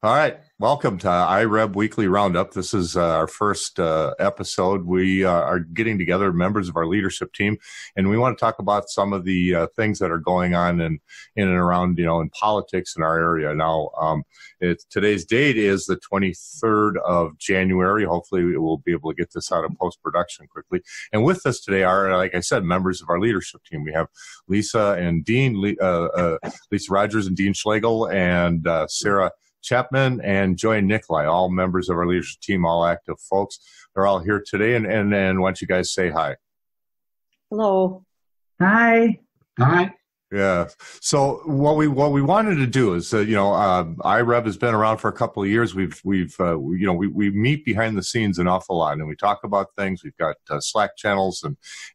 All right. Welcome to Ireb Weekly Roundup. This is our first episode. We are getting together members of our leadership team, and we want to talk about some of the things that are going on in and around, in politics in our area. Now, today's date is the 23rd of January. Hopefully, we will be able to get this out of post-production quickly. And with us today are, like I said, members of our leadership team. We have Lisa and Dean, Lisa Rogers and Dean Schlegel, and Sarah Chapman and Joy Nikolai, all members of our leadership team, all active folks. They're all here today. And why don't you guys say hi? Hello. Hi. Hi. Yeah. So what we wanted to do is, IREB has been around for a couple of years. We meet behind the scenes an awful lot, and we talk about things. We've got Slack channels,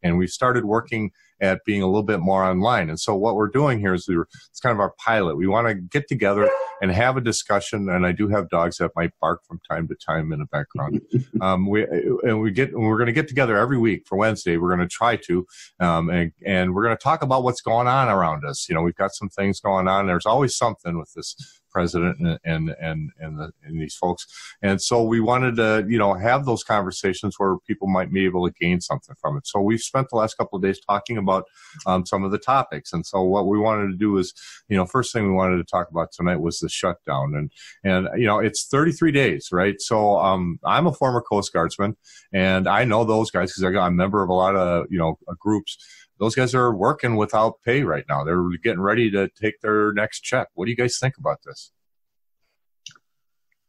and we've started working at being a little bit more online. And so what we're doing here is it's kind of our pilot. We want to get together and have a discussion. And I do have dogs that might bark from time to time in the background. We're going to get together every week for Wednesday. We're going to try to, and we're going to talk about what's going on around us. We've got some things going on. There's always something with this president and these folks. And so we wanted to, have those conversations where people might be able to gain something from it. So we've spent the last couple of days talking about some of the topics. And so what we wanted to do is, first thing we wanted to talk about tonight was the shutdown. And it's 33 days, right? So I'm a former Coast Guardsman, and I know those guys because I'm a member of a lot of, groups. Those guys are working without pay right now. They're getting ready to take their next check. What do you guys think about this?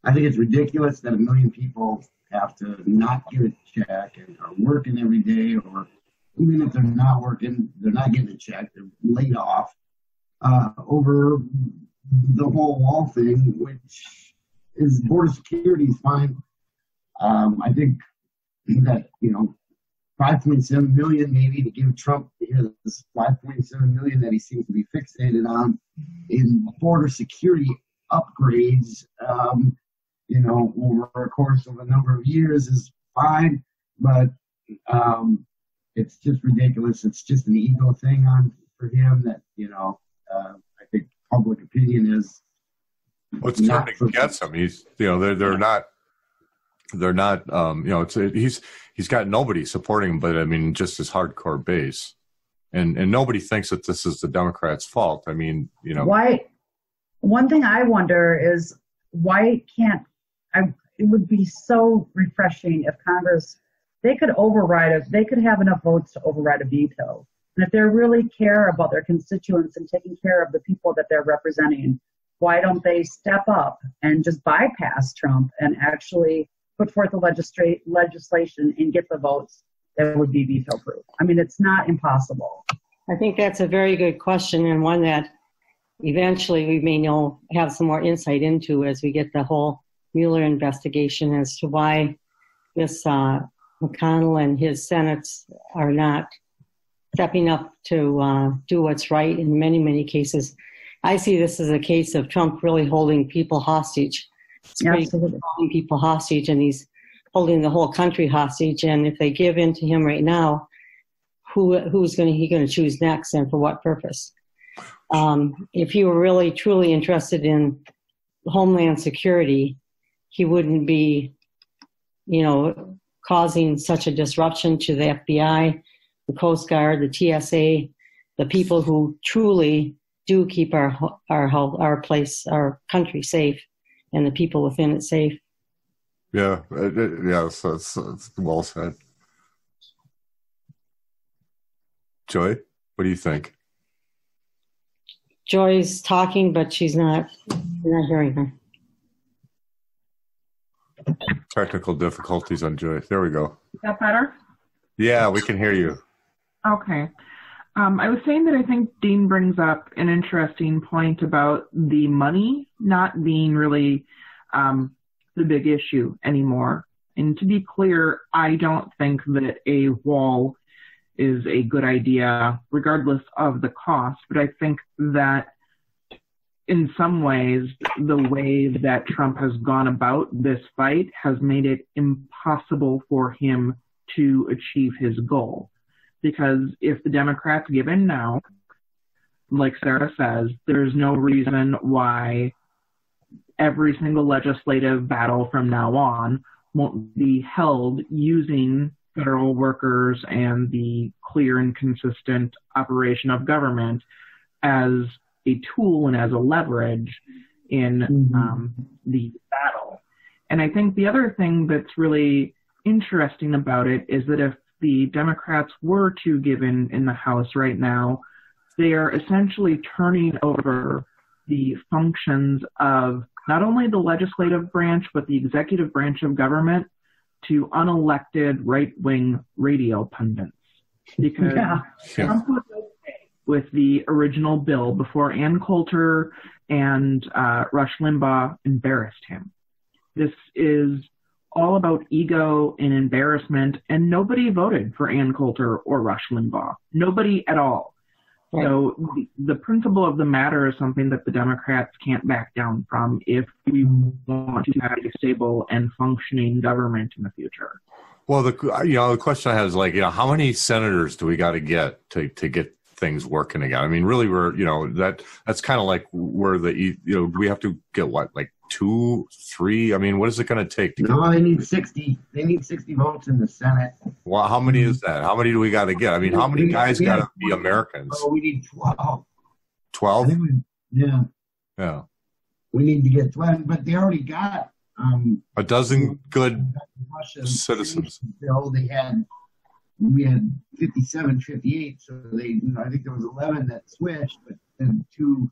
I think it's ridiculous that 1 million people have to not get a check and are working every day, or even if they're not working, they're not getting a check. They're laid off over the whole wall thing, which is border security is fine. I think that, 5.7 million maybe to give Trump his 5.7 million that he seems to be fixated on in border security upgrades, over a course of a number of years is fine, but it's just ridiculous. It's just an ego thing for him that, I think public opinion is. What's turning against him? He's, they're not. They're not, he's got nobody supporting him, but I mean, just his hardcore base. And nobody thinks that this is the Democrats' fault. I mean, Why? One thing I wonder is why it would be so refreshing if Congress, they could have enough votes to override a veto. And if they really care about their constituents and taking care of the people that they're representing, why don't they step up and just bypass Trump and actually put forth the legislation and get the votes that would be veto-proof? I mean, it's not impossible. I think that's a very good question, and one that eventually we may have some more insight into as we get the whole Mueller investigation as to why this McConnell and his Senates are not stepping up to do what's right in many, many cases. I see this as a case of Trump really holding people hostage. Absolutely. Holding people hostage, and he's holding the whole country hostage. And if they give in to him right now, who's he going to choose next, and for what purpose? If he were really truly interested in homeland security, he wouldn't be, causing such a disruption to the FBI, the Coast Guard, the TSA, the people who truly do keep our place, our country safe, and the people within it safe. Yeah, so it's well said. Joy, what do you think? Joy's talking, but you're not hearing her. Technical difficulties on Joy. There we go. Is that better? Yeah, we can hear you. Okay. I was saying that I think Dean brings up an interesting point about the money not being really the big issue anymore. And to be clear, I don't think that a wall is a good idea, regardless of the cost. But I think that in some ways, the way that Trump has gone about this fight has made it impossible for him to achieve his goal. Because if the Democrats give in now, like Sarah says, there's no reason why every single legislative battle from now on won't be held using federal workers and the clear and consistent operation of government as a tool and as a leverage in the battle. And I think the other thing that's really interesting about it is that if the Democrats were to give in the House right now, they are essentially turning over the functions of not only the legislative branch, but the executive branch of government to unelected right-wing radio pundits. Because Trump was okay with the original bill before Ann Coulter and Rush Limbaugh embarrassed him. This is all about ego and embarrassment, and nobody voted for Ann Coulter or Rush Limbaugh. Nobody at all. Right. So the principle of the matter is something that the Democrats can't back down from if we want to have a stable and functioning government in the future. Well, the question I have is like, how many senators do we got to get to get things working again? I mean, really, that's kind of like where we have to get what, like 2, 3? I mean, what is it going to take? No, they need 60. They need 60 votes in the Senate. Well, how many is that? How many do we got to get? I mean, how many guys got to be Americans? Oh, we need 12. 12? Yeah. We need to get 12, but they already got a dozen good citizens. Bill, we had 57, 58, so I think there was 11 that switched, but then two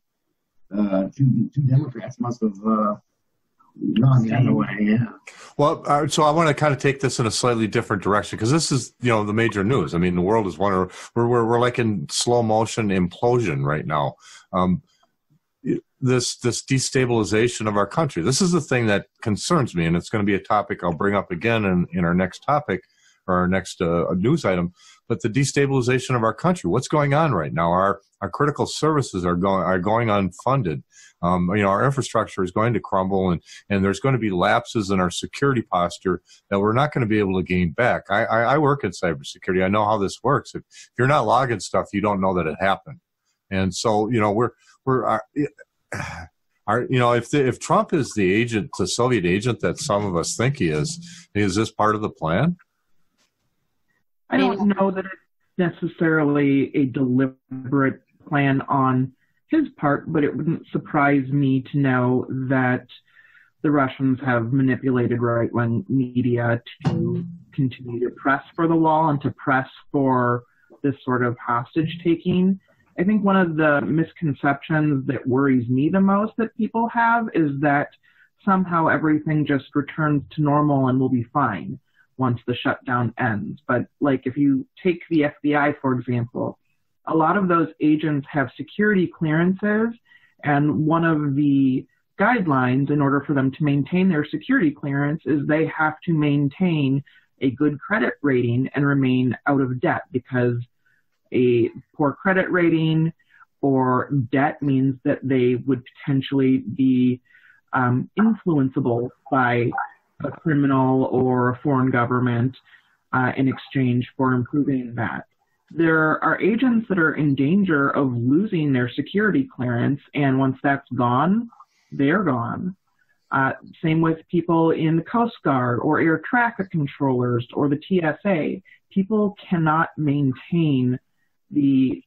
Democrats must have gone the other way. Yeah. Well, so I want to kind of take this in a slightly different direction because this is, the major news. I mean, the world is we're like in slow motion implosion right now. This destabilization of our country. This is the thing that concerns me, and it's going to be a topic I'll bring up again in our next topic or our next news item. But the destabilization of our country. What's going on right now? Our critical services are going unfunded. Our infrastructure is going to crumble, and there's going to be lapses in our security posture that we're not going to be able to gain back. I work in cybersecurity. I know how this works. If you're not logging stuff, you don't know that it happened. And so, if Trump is the Soviet agent that some of us think he is this part of the plan? I don't know that it's necessarily a deliberate plan on his part, but it wouldn't surprise me to know that the Russians have manipulated right-wing media to continue to press for the wall and to press for this sort of hostage-taking. I think one of the misconceptions that worries me the most that people have is that somehow everything just returns to normal and we'll be fine once the shutdown ends. But like if you take the FBI, for example, a lot of those agents have security clearances, and one of the guidelines in order for them to maintain their security clearance is they have to maintain a good credit rating and remain out of debt, because a poor credit rating or debt means that they would potentially be influenceable by a criminal or a foreign government in exchange for improving that. There are agents that are in danger of losing their security clearance, and once that's gone, they're gone. Same with people in the Coast Guard or air traffic controllers or the TSA. People cannot maintain the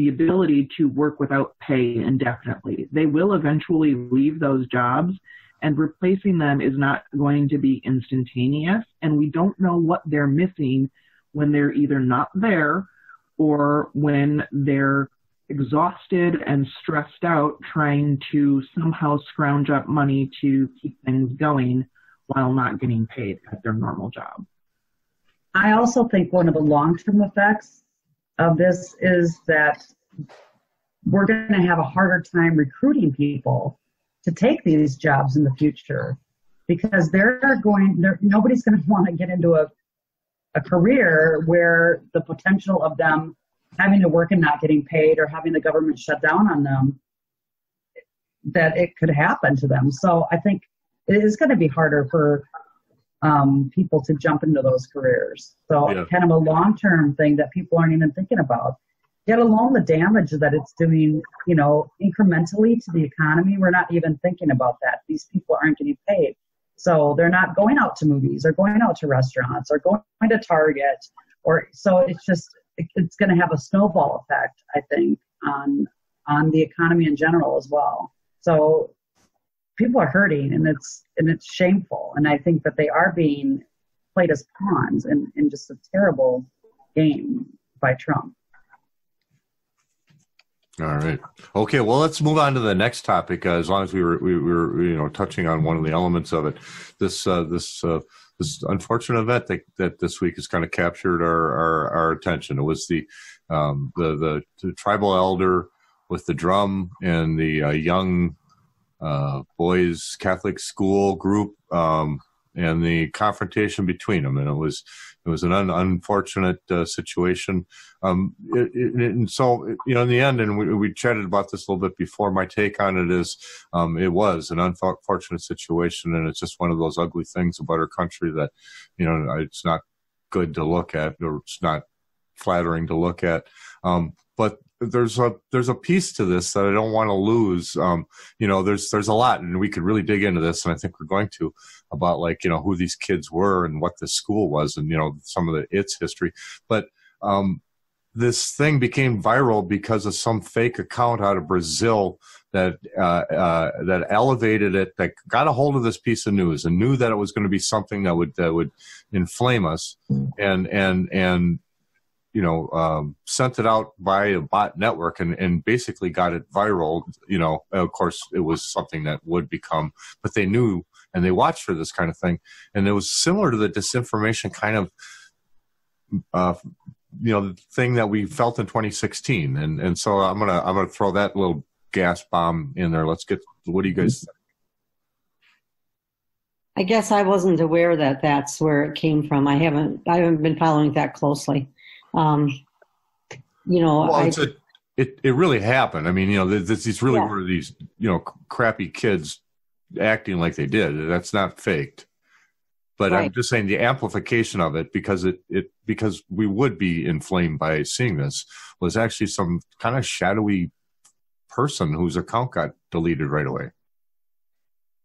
ability to work without pay indefinitely. They will eventually leave those jobs, and replacing them is not going to be instantaneous, and we don't know what they're missing when they're either not there or when they're exhausted and stressed out trying to somehow scrounge up money to keep things going while not getting paid at their normal job. I also think one of the long-term effects of this is that we're going to have a harder time recruiting people to take these jobs in the future, because nobody's going to want to get into a career where the potential of them having to work and not getting paid or having the government shut down on them, that it could happen to them. So I think it is going to be harder for people to jump into those careers. So kind of a long-term thing that people aren't even thinking about Yet alone the damage that it's doing, incrementally to the economy, we're not even thinking about that. These people aren't getting paid. So they're not going out to movies or going out to restaurants or going to Target. So it's going to have a snowball effect, I think, on the economy in general as well. So people are hurting, and it's shameful. And I think that they are being played as pawns in just a terrible game by Trump. All right. Okay. Well, let's move on to the next topic. As long as we were touching on one of the elements of it, this unfortunate event that this week has kind of captured our attention. It was the tribal elder with the drum and the young boys Catholic school group, and the confrontation between them, and it was an unfortunate situation. And so, in the end, and we chatted about this a little bit before. My take on it is, it was an unfortunate situation, and it's just one of those ugly things about our country that, it's not good to look at, or it's not flattering to look at. But there's a piece to this that I don't want to lose. There's a lot, and we could really dig into this, and I think we're going to, about who these kids were and what this school was, and some of its history. But this thing became viral because of some fake account out of Brazil that elevated it, that got a hold of this piece of news and knew that it was going to be something that would inflame us, and sent it out by a bot network and basically got it viral. Of course, it was something that would become, but they knew and they watched for this kind of thing. And it was similar to the disinformation kind of, thing that we felt in 2016. And so I'm going to throw that little gas bomb in there. What do you guys think? I guess I wasn't aware that that's where it came from. I haven't been following that closely. It really happened. I mean, these really were these, crappy kids acting like they did. That's not faked. But right. I'm just saying the amplification of it, because because we would be inflamed by seeing this, was actually some kind of shadowy person whose account got deleted right away.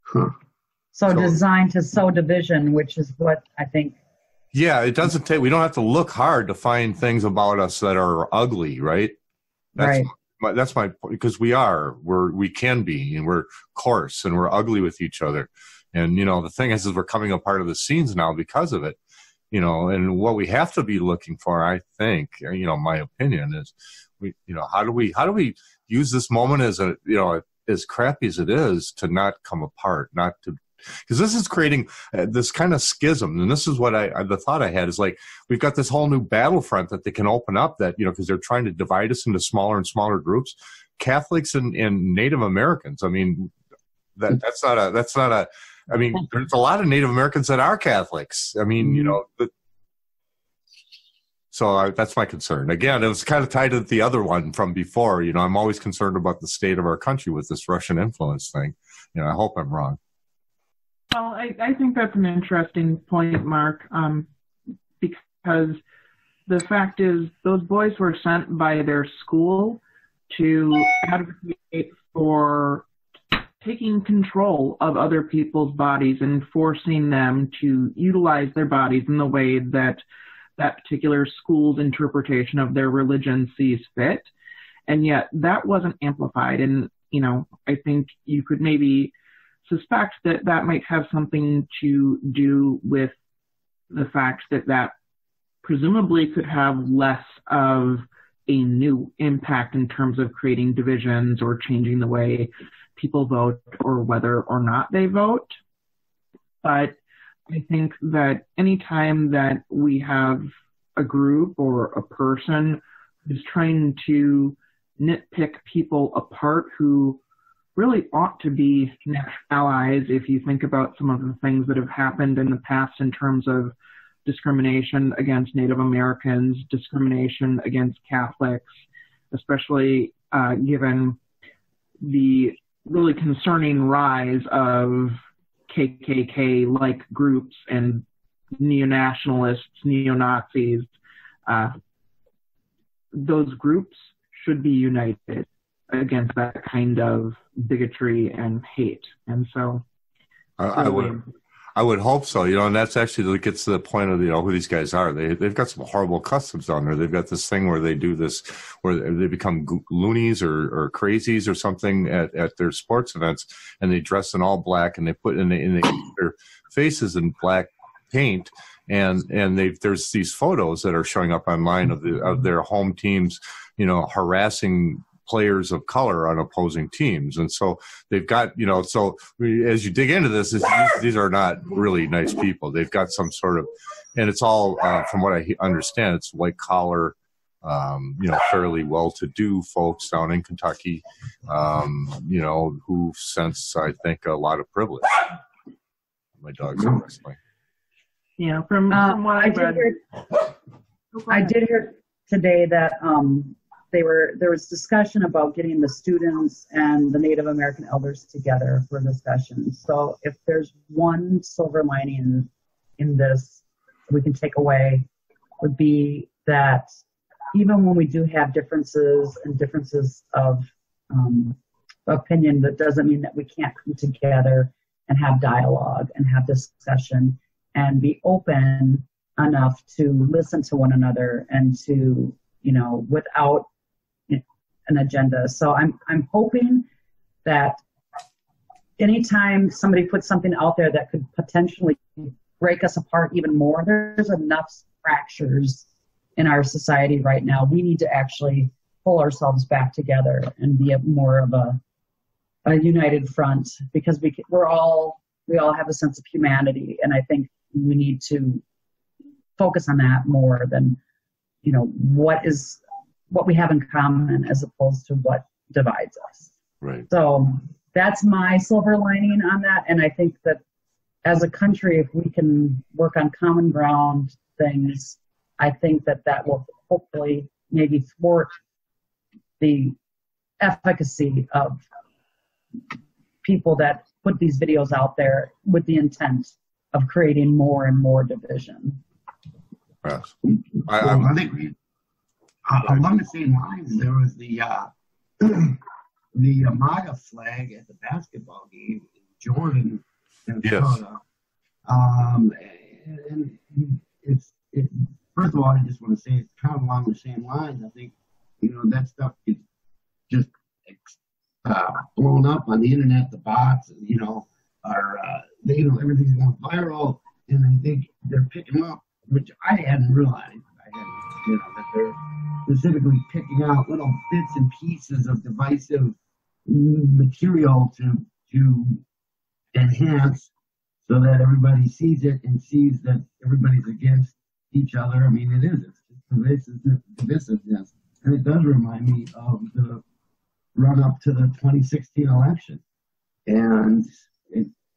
Huh. So designed to sow division, which is what I think. Yeah, it doesn't take. We don't have to look hard to find things about us that are ugly, right? That's my point, because we can be, and we're coarse, and we're ugly with each other. And the thing is we're coming a part of the scenes now because of it. And what we have to be looking for, I think, my opinion is, how do we use this moment as as crappy as it is, to not come apart, not to. Because this is creating this kind of schism, and this is what the thought I had is, like, we've got this whole new battlefront that they can open up, that because they're trying to divide us into smaller and smaller groups, Catholics and Native Americans. I mean, that's not a. I mean, there's a lot of Native Americans that are Catholics. I mean, so that's my concern. Again, it was kind of tied to the other one from before. I'm always concerned about the state of our country with this Russian influence thing. I hope I'm wrong. Well, I think that's an interesting point, Mark, because the fact is those boys were sent by their school to advocate for taking control of other people's bodies and forcing them to utilize their bodies in the way that that particular school's interpretation of their religion sees fit. And yet that wasn't amplified. And, I think you could maybe suspect that might have something to do with the fact that presumably could have less of a new impact in terms of creating divisions or changing the way people vote or whether or not they vote. But I think that anytime that we have a group or a person who's trying to nitpick people apart who really ought to be allies, if you think about some of the things that have happened in the past in terms of discrimination against Native Americans, discrimination against Catholics, especially given the really concerning rise of KKK-like groups and neo-nationalists, neo-Nazis. Those groups should be united against that kind of bigotry and hate. And so I would hope so, and that's actually gets to the point of, who these guys are. They've got some horrible customs down there. They've got this thing where they do this, where they become loonies or crazies or something at their sports events, and they dress in all black, and they put in their faces in black paint, and there's these photos that are showing up online of their home teams, harassing players of color on opposing teams. And so they've got, so as you dig into this, these are not really nice people. They've got some sort of, and it's all, from what I understand, it's white collar, fairly well-to-do folks down in Kentucky, who sense, I think, a lot of privilege. My dog's wrestling. Yeah, from what I read. I did hear today that there was discussion about getting the students and the Native American elders together for discussion. So if there's one silver lining in this we can take away, would be that even when we do have differences of opinion, that doesn't mean that we can't come together and have dialogue and have discussion and be open enough to listen to one another and to, without an agenda. So I'm hoping that anytime somebody puts something out there that could potentially break us apart even more, there's enough fractures in our society right now. We need to actually pull ourselves back together and be more of a united front, because we all have a sense of humanity, and I think we need to focus on that more than what we have in common as opposed to what divides us. Right. So that's my silver lining on that. And I think that as a country, if we can work on common ground things, I think that will hopefully maybe thwart the efficacy of people that put these videos out there with the intent of creating more and more division. Yes. I think along the same lines, there was the MAGA flag at the basketball game in Jordan, Minnesota. Yes. And it's first of all, I just want to say it's kind of along the same lines. I think that stuff gets just blown up on the internet. The bots, are everything's going viral, and I think they're picking up, which I hadn't realized. That they're specifically picking out little bits and pieces of divisive material to enhance, so that everybody sees it and sees that everybody's against each other. I mean, it's divisiveness, and it does remind me of the run up to the 2016 election, and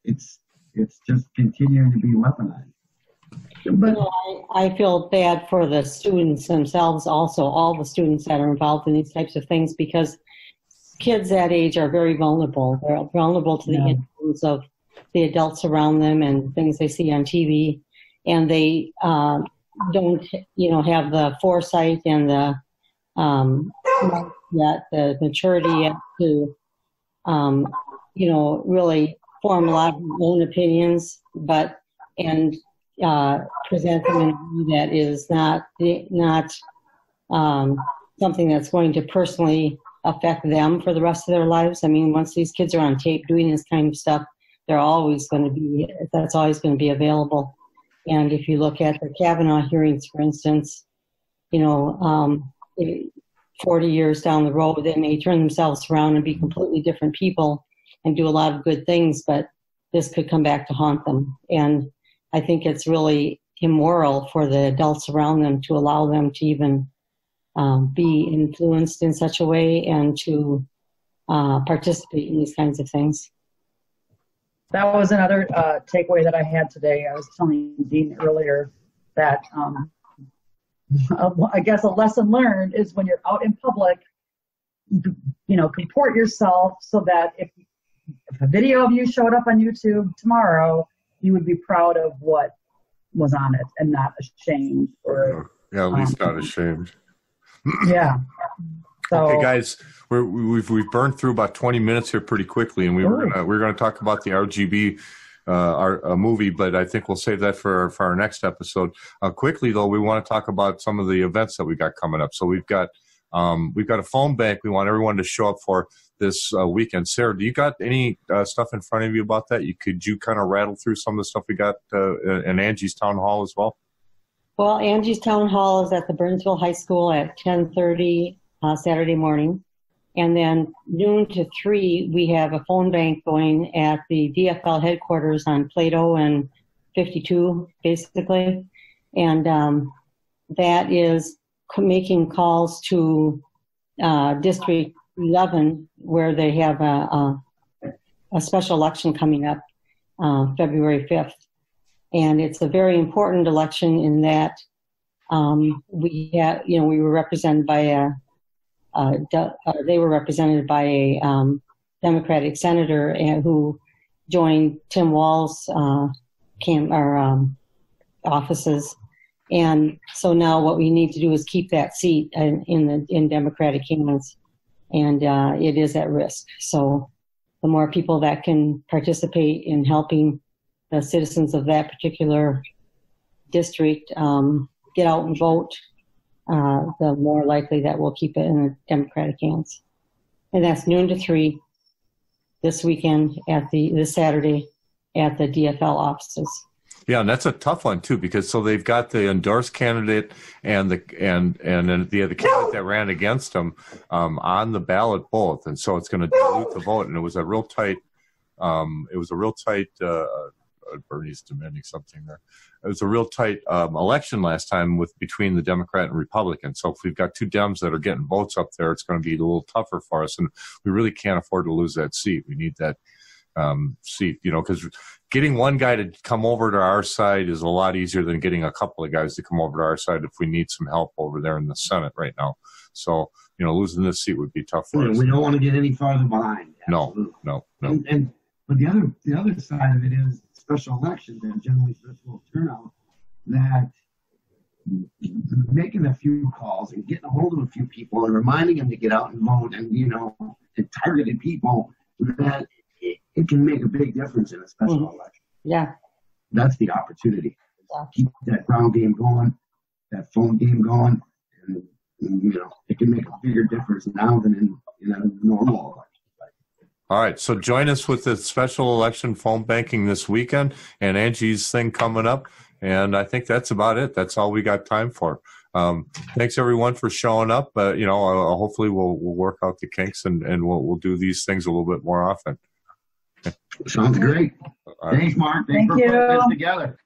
it's just continuing to be weaponized. But I feel bad for the students themselves also, all the students that are involved in these types of things, because kids that age are very vulnerable. They're vulnerable to the influence of the adults around them and things they see on TV, and they don't, have the foresight and the maturity yet to, really form a lot of their own opinions, and present them in a way that is not something that's going to personally affect them for the rest of their lives. I mean, once these kids are on tape doing this kind of stuff, that's always going to be available. And if you look at the Kavanaugh hearings, for instance, 40 years down the road, they may turn themselves around and be completely different people and do a lot of good things, but this could come back to haunt them. And I think it's really immoral for the adults around them to allow them to even be influenced in such a way and to participate in these kinds of things. That was another takeaway that I had today. I was telling Dean earlier that I guess a lesson learned is when you're out in public, comport yourself so that if a video of you showed up on YouTube tomorrow, you would be proud of what was on it and not ashamed. Or at least not ashamed. Yeah. So, okay, guys, we've burned through about 20 minutes here pretty quickly, and we're gonna talk about the RGB our movie, but I think we'll save that for our next episode. Quickly though, we want to talk about some of the events that we got coming up. So we've got a phone bank we want everyone to show up for this weekend. Sarah, do you got any stuff in front of you about that? Could you kind of rattle through some of the stuff we got in Angie's Town Hall as well? Well, Angie's Town Hall is at the Burnsville High School at 10:30 Saturday morning. And then noon to 3, we have a phone bank going at the DFL headquarters on Plato and 52, basically. And that is making calls to District 11, where they have a special election coming up February 5th. And it's a very important election in that we were represented by they were represented by a Democratic senator who joined Tim Wall's offices, and so now what we need to do is keep that seat in Democratic hands, and it is at risk. So the more people that can participate in helping the citizens of that particular district get out and vote, the more likely that we'll keep it in the Democratic hands. And that's noon to 3 this weekend this Saturday at the DFL offices. Yeah, and that's a tough one too, because so they've got the endorsed candidate and the candidate that ran against him on the ballot both, and so it's going to dilute the vote. And it was a real tight. Bernie's demanding something there. It was a real tight election last time between the Democrat and Republican. So if we've got two Dems that are getting votes up there, it's going to be a little tougher for us, and we really can't afford to lose that seat. We need that seat, because getting one guy to come over to our side is a lot easier than getting a couple of guys to come over to our side if we need some help over there in the Senate right now. So, losing this seat would be tough for us. We don't want to get any farther behind. Absolutely. No. But the other side of it is special elections and generally virtual turnout, that making a few calls and getting a hold of a few people and reminding them to get out and vote and targeting people, that it can make a big difference in a special election. Yeah. That's the opportunity. Keep that ground game going, that phone game going, and it can make a bigger difference now than in a normal election. All right, so join us with the special election phone banking this weekend and Angie's thing coming up, and I think that's about it. That's all we got time for. Thanks everyone for showing up. Hopefully we'll work out the kinks and we'll do these things a little bit more often. Sounds great. Right. Thanks, Mark. Thanks for putting this together.